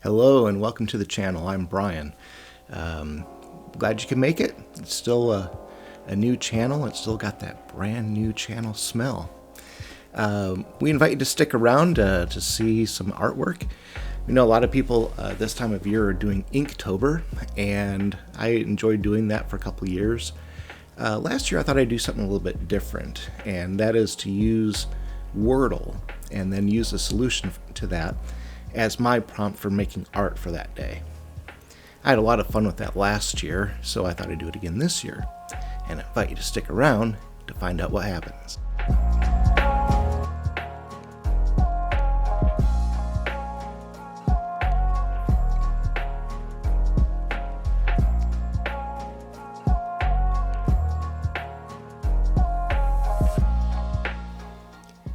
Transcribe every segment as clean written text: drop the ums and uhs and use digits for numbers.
Hello and welcome to the channel. I'm Brian. Glad you can make it. It's still a new channel. It's still got that brand new channel smell. We invite you to stick around to see some artwork. We know a lot of people this time of year are doing Inktober, and I enjoyed doing that for a couple of years. Last year I thought I'd do something a little bit different, and that is to use Wordle and then use a solution to that as my prompt for making art for that day. I had a lot of fun with that last year, so I thought I'd do it again this year, and I invite you to stick around to find out what happens.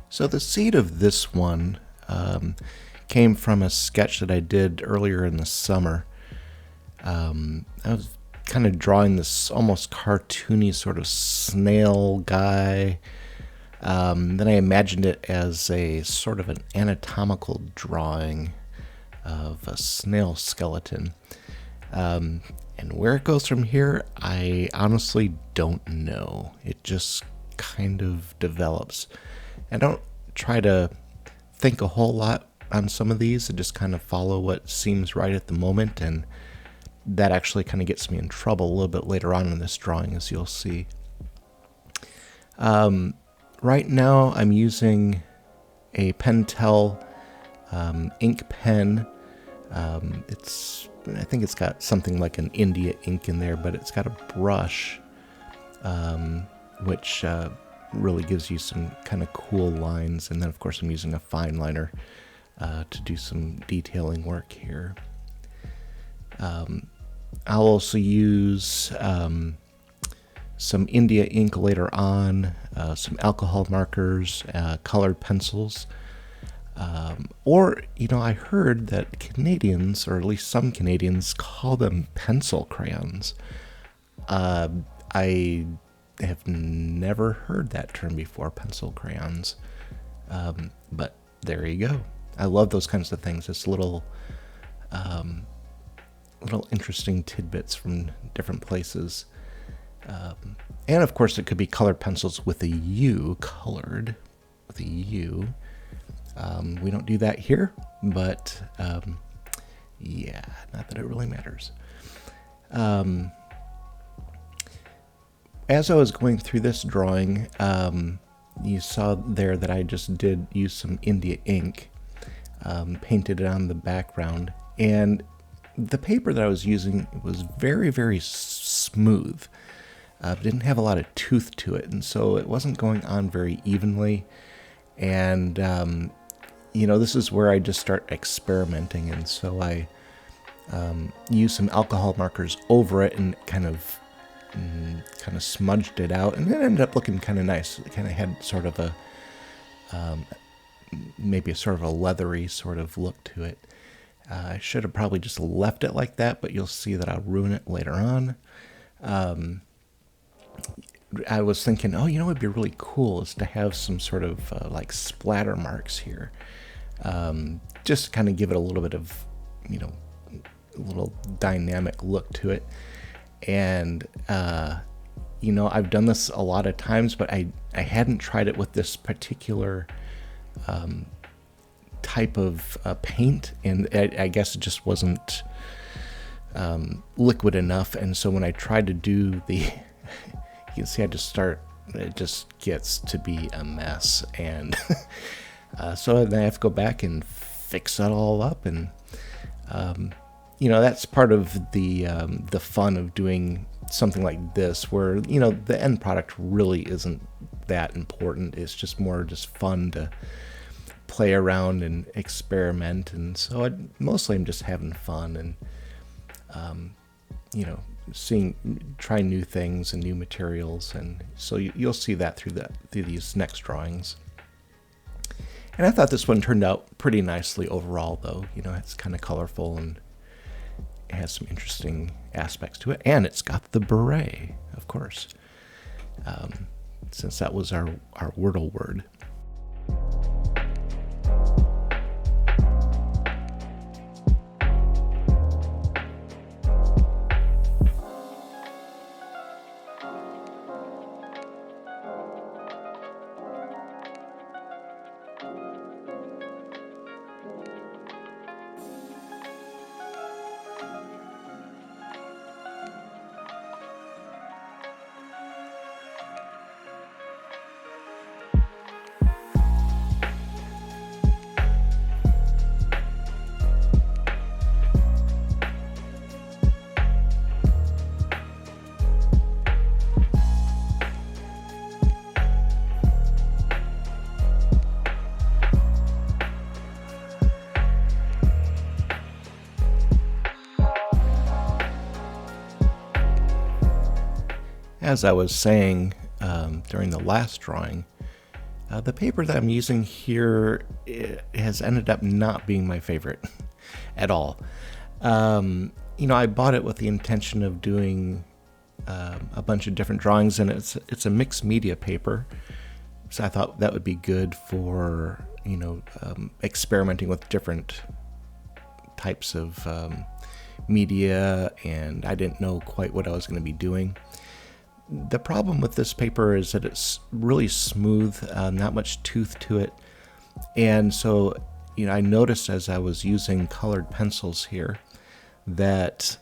So the seed of this one came from a sketch that I did earlier in the summer. I was kind of drawing this almost cartoony sort of snail guy. Then I imagined it as a sort of an anatomical drawing of a snail skeleton. And where it goes from here, I honestly don't know. It just kind of develops. I don't try to think a whole lot on some of these. I just kind of follow what seems right at the moment, and that actually kind of gets me in trouble a little bit later on in this drawing, as you'll see. Right now I'm using a Pentel ink pen. I think it's got something like an India ink in there, but it's got a brush which really gives you some kind of cool lines. And then of course I'm using a fine liner to do some detailing work here. I'll also use some India ink later on, some alcohol markers, colored pencils, or, I heard that Canadians, or at least some Canadians, call them pencil crayons. I have never heard that term before, pencil crayons, but there you go. I love those kinds of things. It's little interesting tidbits from different places. And of course it could be colored pencils with a U, colored with a U. We don't do that here, but yeah, not that it really matters. As I was going through this drawing, you saw there that I just did use some India ink, painted it on the background, and the paper that I was using was very, very smooth. Didn't have a lot of tooth to it, and so it wasn't going on very evenly. And this is where I just start experimenting, and so I used some alcohol markers over it and kind of smudged it out, and it ended up looking kind of nice. It kind of had sort of a maybe a sort of a leathery sort of look to it. I should have probably just left it like that, but you'll see that I'll ruin it later on. I was thinking, what would be really cool is to have some sort of like splatter marks here, just to kind of give it a little bit of, a little dynamic look to it. And I've done this a lot of times, but I hadn't tried it with this particular type of paint, and I guess it just wasn't liquid enough. And so when I tried to do the you can see it just gets to be a mess, and so then I have to go back and fix that all up. And that's part of the fun of doing something like this, where the end product really isn't that important. It's just more fun to play around and experiment, and so mostly I'm just having fun and trying new things and new materials. And so you'll see that through these next drawings. And I thought this one turned out pretty nicely overall, though. It's kind of colorful and it has some interesting aspects to it, and it's got the beret, of course, since that was our Wordle word. as I was saying during the last drawing, the paper that I'm using here has ended up not being my favorite at all. I bought it with the intention of doing a bunch of different drawings, and it's a mixed media paper. So I thought that would be good for, experimenting with different types of media, and I didn't know quite what I was going to be doing. The problem with this paper is that it's really smooth, not much tooth to it. And so, I noticed as I was using colored pencils here that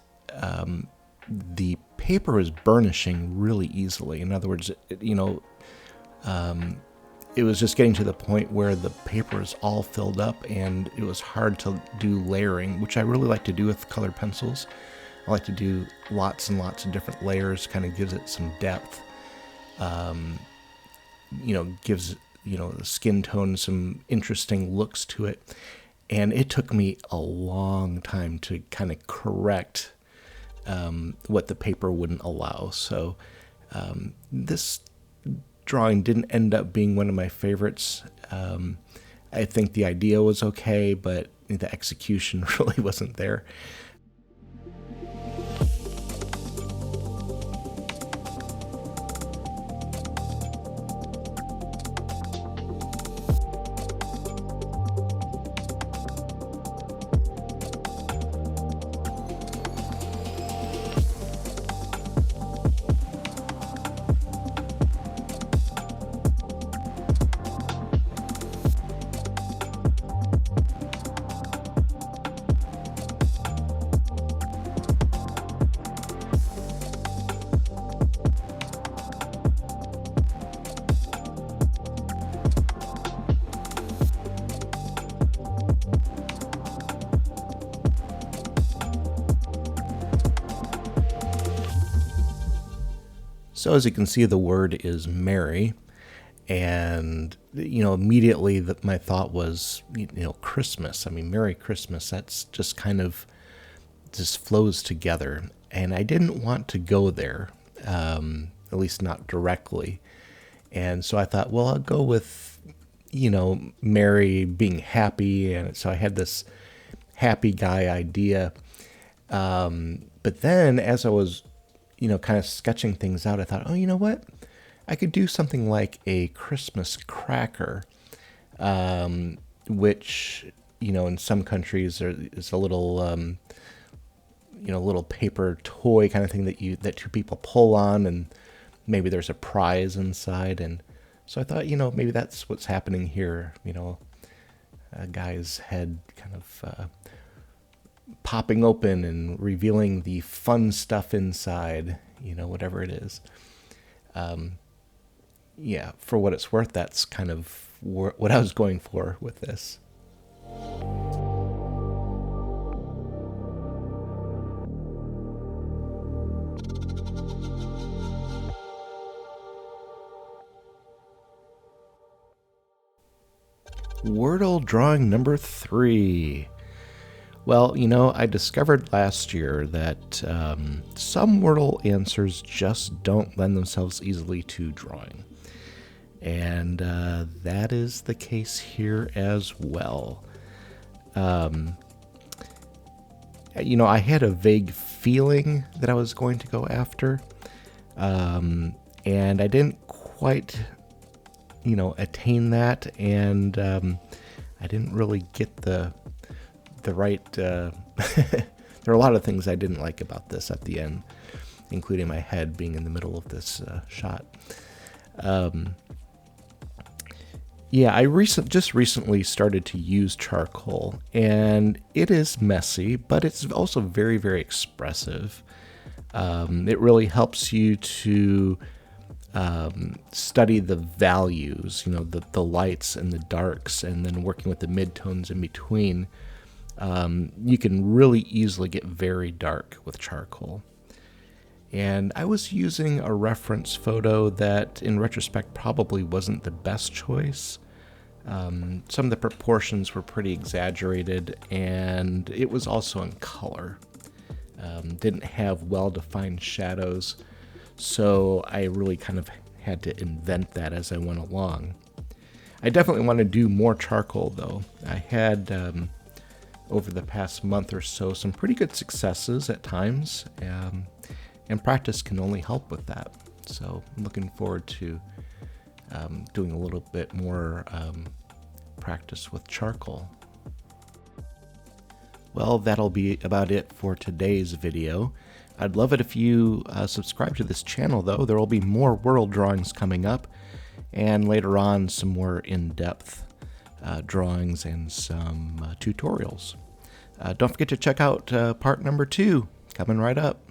the paper was burnishing really easily. In other words, it was just getting to the point where the paper is all filled up and it was hard to do layering, which I really like to do with colored pencils. I like to do lots and lots of different layers, kind of gives it some depth, gives, the skin tone some interesting looks to it. And it took me a long time to kind of correct what the paper wouldn't allow. So this drawing didn't end up being one of my favorites. I think the idea was okay, but the execution really wasn't there. So as you can see, the word is Mary, and immediately my thought was, Christmas. I mean, Merry Christmas. That's just kind of just flows together, and I didn't want to go there, at least not directly. And so I thought, well, I'll go with, Mary being happy, and so I had this happy guy idea. But then as I was kind of sketching things out, I thought, oh, you know what? I could do something like a Christmas cracker, which, in some countries is a little, little paper toy kind of thing that two people pull on, and maybe there's a prize inside. And so I thought, maybe that's what's happening here. A guy's head kind of popping open and revealing the fun stuff inside, whatever it is. For what it's worth, that's kind of what I was going for with this. Wordle drawing number 3. Well, I discovered last year that some Wordle answers just don't lend themselves easily to drawing. And that is the case here as well. I had a vague feeling that I was going to go after, and I didn't quite, attain that, and I didn't really get the right, there are a lot of things I didn't like about this at the end, including my head being in the middle of this shot. I just recently started to use charcoal, and it is messy, but it's also very, very expressive. It really helps you to study the values, the lights and the darks, and then working with the midtones in between. You can really easily get very dark with charcoal. And I was using a reference photo that, in retrospect, probably wasn't the best choice. Some of the proportions were pretty exaggerated, and it was also in color. Didn't have well-defined shadows. so I really kind of had to invent that as I went along. I definitely want to do more charcoal though. I had over the past month or so some pretty good successes at times, and practice can only help with that. So I'm looking forward to doing a little bit more practice with charcoal. Well, that'll be about it for today's video. I'd love it if you subscribe to this channel though. There will be more Wordle drawings coming up, and later on some more in-depth drawings and some tutorials. Don't forget to check out part number 2 coming right up.